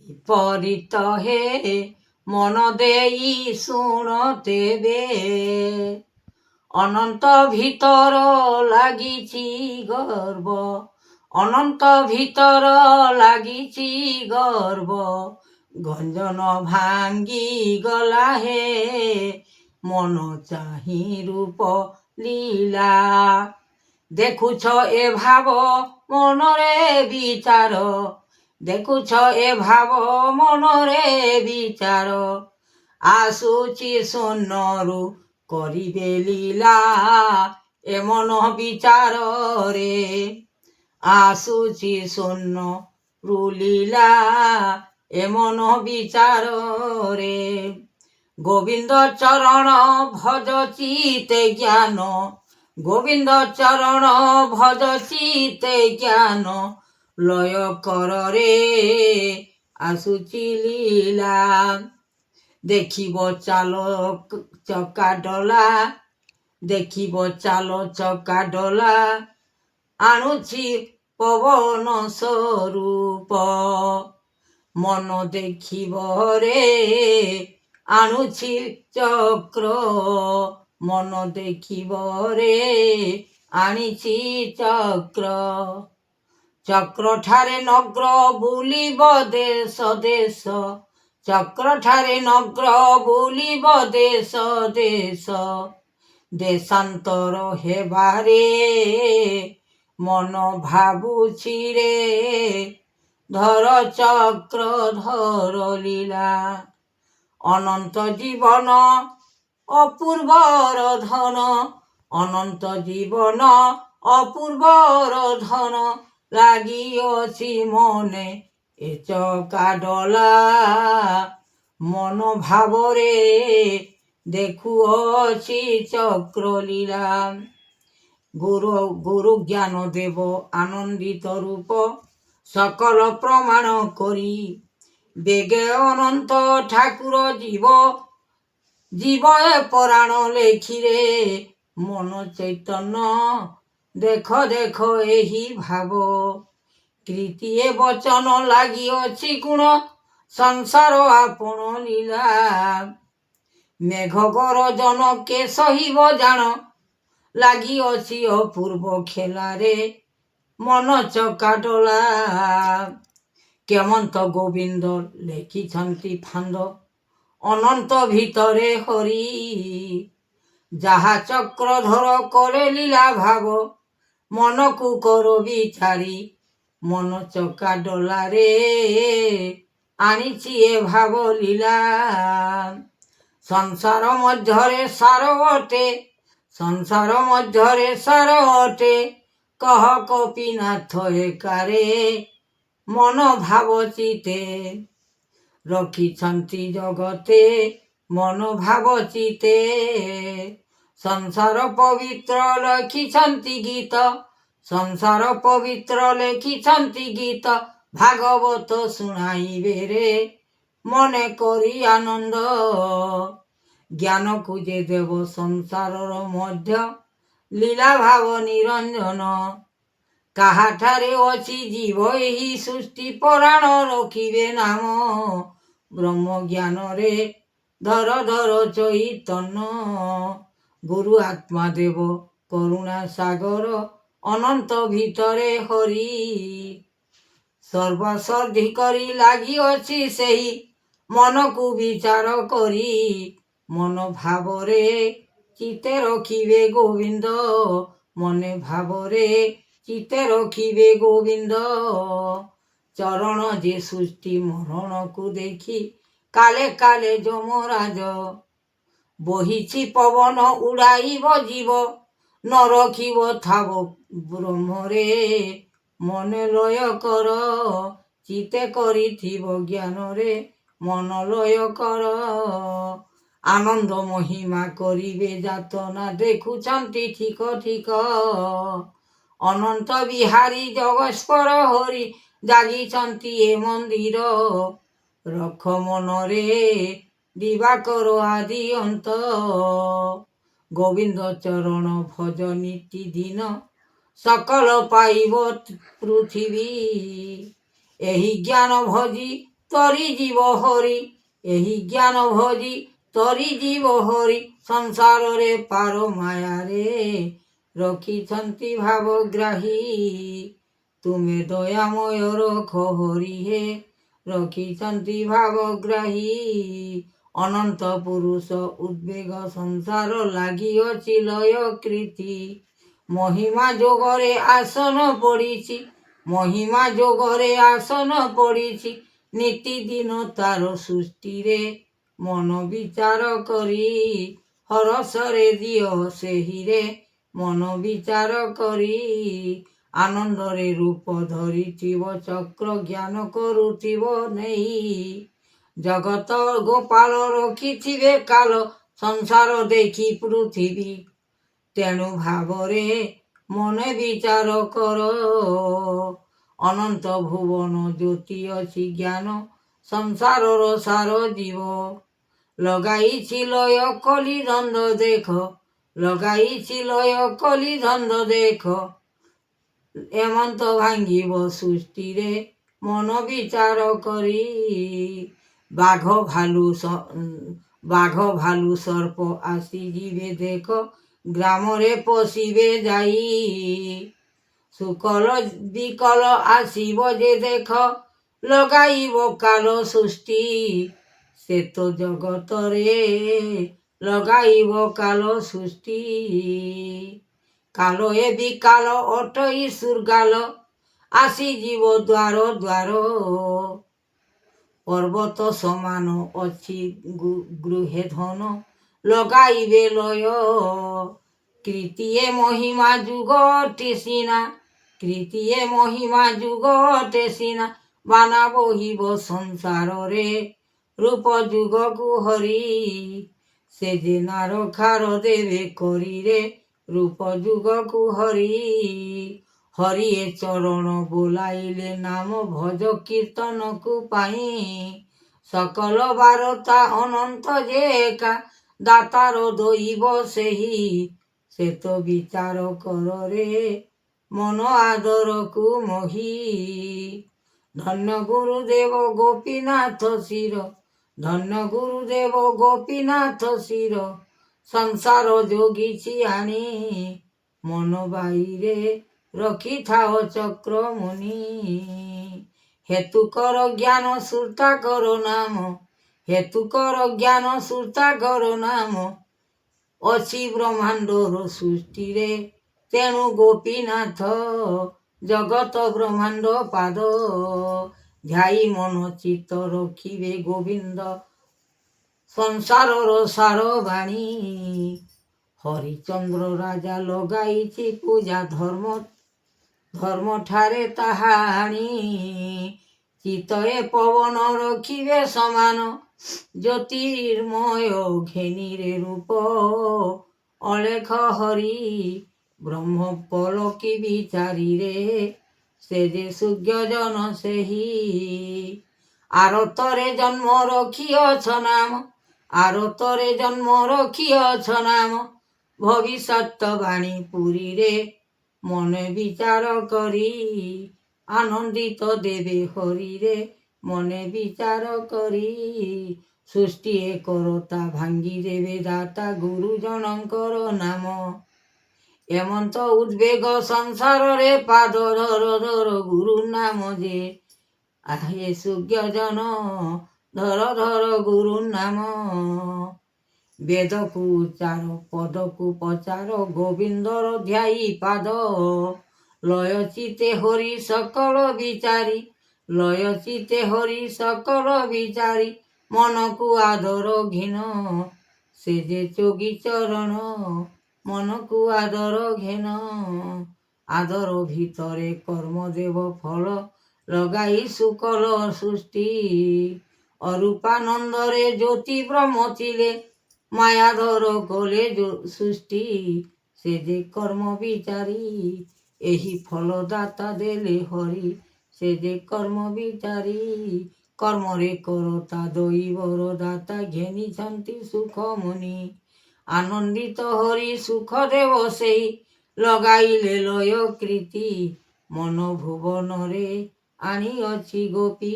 ବିପରୀତ ହେ ମନ ଦେଇ ଶୁଣ ତେବେ। ଅନନ୍ତ ଭିତର ଲାଗିଛି ଗର୍ବ, ଅନନ୍ତ ଭିତର ଲାଗିଛି ଗର୍ବ। ଗଞ୍ଜନ ଭାଙ୍ଗି ଗଲା ହେ ମନ ଚାହିଁ ରୂପ ଲୀଳା। ଦେଖୁଛ ଏ ଭାବ ମନରେ ବିଚାର, ଦେଖୁଛ ଏ ଭାବ ମନରେ ବିଚାର। ଆସୁଛି ସ୍ୱର୍ଣ୍ଣରୁ କରିବେ ଲୀଳା ଏ ମନ ବିଚାରରେ। ଆସୁଛି ସ୍ୱର୍ଣ୍ଣରୁ ଲୀଳା ଏ ମନ ବିଚାରରେ। ଗୋବିନ୍ଦ ଚରଣ ଭଜ ଚିତେ ଜ୍ଞାନ, ଗୋବିନ୍ଦ ଚରଣ ଭଜ ଚିତେ ଜ୍ଞାନ। ଲୟ କରରେ ଆସୁଛି ଲୀଳା। ଦେଖିବ ଚାଲ ଚକା ଡୋଲା, ଦେଖିବ ଚାଲ ଚକା ଡୋଲା। ଆଣୁଛି ପବନ ସ୍ୱରୂପ, ମନ ଦେଖିବ ରେ ଆଣୁଛି ଚକ୍ର। ମନ ଦେଖିବ ରେ ଆଣିଛି ଚକ୍ର। ଚକ୍ରଠାରେ ନଗ୍ର ବୁଲିବ ଦେଶ ଦେଶ, ଚକ୍ରଠାରେ ନଗ୍ର ବୁଲିବ ଦେଶ ଦେଶ। ଦେଶାନ୍ତର ହେବାରେ ମନ ଭାବୁଛି ରେ ଧର ଚକ୍ର ଧର ଲୀଳା। ଅନନ୍ତ ଜୀବନ ଅପୂର୍ବର ଧନ, ଅନନ୍ତ ଜୀବନ ଅପୂର୍ବର ଧନ। ଲାଗିଅଛି ମନେ ଏ ଚକା ଡୋଲା, ମନ ଭାବରେ ଦେଖୁଅଛି ଚକ୍ର ଲୀଳା। ଗୁରୁ ଜ୍ଞାନ ଦେବ ଆନନ୍ଦିତ ରୂପ, ସକଳ ପ୍ରମାଣ କରି ବେଗେ ଅନନ୍ତ ଠାକୁର ଯିବ। ଯିବ ଏ ପରାଣ ଲେଖିରେ ମନ ଚୈତନ୍ୟ। ଦେଖ ଦେଖ ଏହି ଭାବ, କୀର୍ତ୍ତିଏ ବଚନ ଲାଗିଅଛି ଗୁଣ। ସଂସାର ଆପଣ ଲୀଳା, ମେଘ ଗରଜନ କେ ସହିବ ଜାଣ। ଲାଗିଅଛି ଅପୂର୍ବ ଖେଳାରେ ମନ ଚକା ଡୋଲା। କେମନ୍ତ ଗୋବିନ୍ଦ ଲେଖିଛନ୍ତି ଫାନ୍ଦ, ଅନନ୍ତ ଭିତରେ ହରି। ଯାହା ଚକ୍ରଧର କରେ ଲୀଳା ଭାବ, ମନକୁ କର ବିଚାରି। ମନ ଚକା ଡୋଲାରେ ଆଣିଛି ଏ ଭାବ ଲୀଳା। ସଂସାର ମଧ୍ୟରେ ସାର ଅଟେ, ସଂସାର ମଧ୍ୟରେ ସାର ଅଟେ। କହ କପିନାଥ ଏକାରେ ମନ ଭାବ ଚିତେ। ରଖିଛନ୍ତି ଜଗତେ ମନ ଭାବ ଚିତେ। ସଂସାର ପବିତ୍ର ଲେଖିଛନ୍ତି ଗୀତ, ସଂସାର ପବିତ୍ର ଲେଖିଛନ୍ତି ଗୀତ। ଭାଗବତ ଶୁଣାଇବେ ରେ ମନେ କରି ଆନନ୍ଦ। ଜ୍ଞାନକୁ ଯେ ଦେବ ସଂସାରର ମଧ୍ୟ, ଲୀଳା ଭାବ ନିରଞ୍ଜନ। କାହାଠାରେ ଅଛି ଜୀବ ଏହି ସୃଷ୍ଟି ପରାଣ ରଖିବେ ନାମ। ବ୍ରହ୍ମ ଜ୍ଞାନରେ ଧର ଧର ଚୈତନ୍ୟ। ଗୁରୁ ଆତ୍ମା ଦେବ କରୁଣା ସାଗର, ଅନନ୍ତ ଭିତରେ ହରି। ସର୍ବସାଧି କରି ଲାଗିଅଛି ସେହି ମନକୁ ବିଚାର କରି। ମନ ଭାବରେ ଚିତେ ରଖିବେ ଗୋବିନ୍ଦ, ମନେ ଭାବରେ ଚିତେ ରଖିବେ ଗୋବିନ୍ଦ। ଚରଣ ଯେ ସୃଷ୍ଟି ମରଣକୁ ଦେଖି କାଲେ କାଲେ ଯମରାଜ। ବହିଛି ପବନ ଉଡ଼ାଇବ ଜୀବ, ନ ରଖିବ ଥାବ ବ୍ରହ୍ମରେ। ମନେ ଲୟ କର ଚିତେ କରିଥିବ ଜ୍ଞାନରେ, ମନ ଲୟ କର। ଆନନ୍ଦ ମହିମା କରିବେ ଯାତନା ଦେଖୁଛନ୍ତି ଠିକ ଠିକ। ଅନନ୍ତ ବିହାରୀ ଜଗସ୍ପର ହରି ଜାଗିଛନ୍ତି ଏ ମନ୍ଦିର। ରଖ ମନରେ ଦିବାକର ଆଦି ଅନ୍ତ। ଗୋବିନ୍ଦ ଚରଣ ଭଜ ନିତିଦିନ, ସକଳ ପାଇବ ପୃଥିବୀ। ଏହି ଜ୍ଞାନ ଭଜି ତରି ଜୀବ ହରି ଏହି ଜ୍ଞାନ ଭଜି ତରି ଜୀବ ହରି ସଂସାରରେ ପାର ମାୟାରେ ରଖିଛନ୍ତି ଭାବଗ୍ରାହୀ ତୁମେ ଦୟାମୟ ରଖ ହରି ହେ ରଖିଛନ୍ତି ଭାବଗ୍ରାହୀ ଅନନ୍ତ ପୁରୁଷ ଉଦ୍ବେଗ ସଂସାର ଲାଗିଅଛି ଲୟ କୀର୍ତ୍ତି ମହିମା ଯୋଗରେ ଆସନ ପଡ଼ିଛି ମହିମା ଯୋଗରେ ଆସନ ପଡ଼ିଛି ନିତିଦିନ ତାର ସୃଷ୍ଟିରେ ମନ ବିଚାର କରି ହରସରେ ଦିଅ ସେହିରେ ମନ ବିଚାର କରି ଆନନ୍ଦରେ ରୂପ ଧରିଥିବ ଚକ୍ର ଜ୍ଞାନ କରୁଥିବ ନେଇ ଜଗତ ଗୋପାଳ ରଖିଥିବେ କାଲ ସଂସାର ଦେଖି ପୃଥିବୀ ତେଣୁ ଭାବରେ ମନେ ବିଚାର କର ଅନନ୍ତ ଭୁବନ ଜ୍ୟୋତି ଅଛି ଜ୍ଞାନ ସଂସାରର ସାର ଜୀବ ଲଗାଇଛି ଲୟ କଲି ଧନ୍ଦ ଦେଖ ଲଗାଇଛି ଲୟ କଲି ଧନ୍ଦ ଦେଖ ଏମନ୍ତ ଭାଙ୍ଗିବ ସୃଷ୍ଟିରେ ମନ ବିଚାର କରି ବାଘ ଭାଲୁ ସର୍ପ ଆସିଯିବେ ଦେଖ ଗ୍ରାମରେ ପଶିବେ ଯାଇ ସୁକଲ ବିକଲ ଆସିବ ଯେ ଦେଖ ଲଗାଇବ କାଲ ସୃଷ୍ଟି ସେ ତ ଜଗତରେ ଲଗାଇବ କାଲ ସୃଷ୍ଟି କାଲ ଏ ବିକାଲ ଅଟଇ ସୁରଗାଲ ଆସିଯିବ ଦ୍ୱାର ଦ୍ୱାର ପର୍ବତ ସମାନ ଅଛି ଗୃହେ ଧନ ଲଗାଇବେ ଲୟ କୀର୍ତ୍ତିଏ ମହିମା ଯୁଗ ଅଟେ ସିନା କୀର୍ତ୍ତିଏ ମହିମା ଯୁଗ ଅଟେ ସିନା ବାନା ବହିବ ସଂସାରରେ ରୂପ ଯୁଗକୁ ହରି ସେ ଯେ ନାର ଖାର ଦେବେ କରିରେ ରୂପ ଯୁଗକୁ ହରି ହରି ଏ ଚରଣ ବୋଲାଇଲେ ନାମ ଭଜ କୀର୍ତ୍ତନକୁ ପାଇଁ ସକଳ ବାରତା ଅନନ୍ତ ଯେ ଏକା ଦାତାର ଦଇବ ସେହି ସେ ତ ବିଚାର କରରେ ମନ ଆଦରକୁ ମୋହି ଧନ୍ୟ ଗୁରୁଦେବ ଗୋପୀନାଥ ଶିର ଧନ୍ୟ ଗୁରୁଦେବ ଗୋପୀନାଥ ଶିର ସଂସାର ଯୋଗିଛି ଆଣି ମନ ବାଇରେ ରଖିଥାଅ ଚକ୍ର ମୁନି ହେତୁ କର ଜ୍ଞାନ ସୁରତା କର ନାମ ହେତୁ କର ଜ୍ଞାନ ସୁରତା କର ନାମ ଅଛି ବ୍ରହ୍ମାଣ୍ଡର ସୃଷ୍ଟିରେ ତେଣୁ ଗୋପୀନାଥ ଜଗତ ବ୍ରହ୍ମାଣ୍ଡ ପାଦ ଧ୍ୟାଇ ମନ ଚିତ୍ତ ରଖିବେ ଗୋବିନ୍ଦ ସଂସାରର ସାର ବାଣୀ ହରିଚନ୍ଦ୍ର ରାଜା ଲଗାଇଛି ପୂଜା ଧର୍ମ ଠାରେ ତାହା ଆଣି ଚିତ୍ତରେ ପବନ ରଖିବେ ସମାନ ଜ୍ୟୋତିର୍ମୟ ଘେନିରେ ରୂପ ଅଲେଖ ହରି ବ୍ରହ୍ମ ପଲକି ବିଚାରିରେ ସେ ଯେ ସୂର୍ଯ୍ୟଜନ ସେହି ଆରତରେ ଜନ୍ମ ରଖିଅଛ ନାମ ଆରତରେ ଜନ୍ମ ରଖିଅଛ ନାମ ଭବିଷ୍ୟତ ବାଣୀ ପୁରୀରେ ମନେ ବିଚାର କରି ଆନନ୍ଦିତ ଦେବେ ହରିରେ ମନେ ବିଚାର କରି ସୃଷ୍ଟି କରତା ଭାଙ୍ଗି ଦେବେ ଦାତା ଗୁରୁଜଣଙ୍କର ନାମ ଏମନ୍ତ ଉଦ୍ବେଗ ସଂସାରରେ ପାଦ ଧର ଧର ଗୁରୁ ନାମ ଯେ ଆହେ ସୂର୍ଯ୍ୟଜନ ଧର ଧର ଗୁରୁ ନାମ ବେଦକୁ ଉଚ୍ଚାର ପଦକୁ ପଚାର ଗୋବିନ୍ଦର ଧ୍ୟାଇ ପାଦ ଲୟ ଚିତେ ହରି ସକଳ ବିଚାରି ଲୟ ଚିତେ ହରି ସକଳ ବିଚାରି ମନକୁ ଆଦର ଘିନ ସେ ଯେ ଯୋଗୀ ଚରଣ ମନକୁ ଆଦର ଘେନ ଆଦର ଭିତରେ କର୍ମ ଦେବ ଫଳ ଲଗାଇ ସୁକଲ ସୃଷ୍ଟି ଅରୂପାନନ୍ଦରେ ଜ୍ୟୋତି ବ୍ରହ୍ମ ଥିଲେ ମାୟାଧର କଲେ ସୃଷ୍ଟି ସେ ଯେ କର୍ମ ବିଚାରି ଏହି ଫଳ ଦାତା ଦେଲେ ହରି ସେ ଯେ କର୍ମ ବିଚାରି କର୍ମରେ କରତା ଦଇବର ଦାତା ଘେନିଛନ୍ତି ସୁଖ ମୁନି ଆନନ୍ଦିତ ହରି ସୁଖ ଦେବ ସେଇ ଲଗାଇଲେ ଲୟ କୀର୍ତ୍ତି ମନ ଭୁବନରେ ଆଣିଅଛି ଗୋପୀ।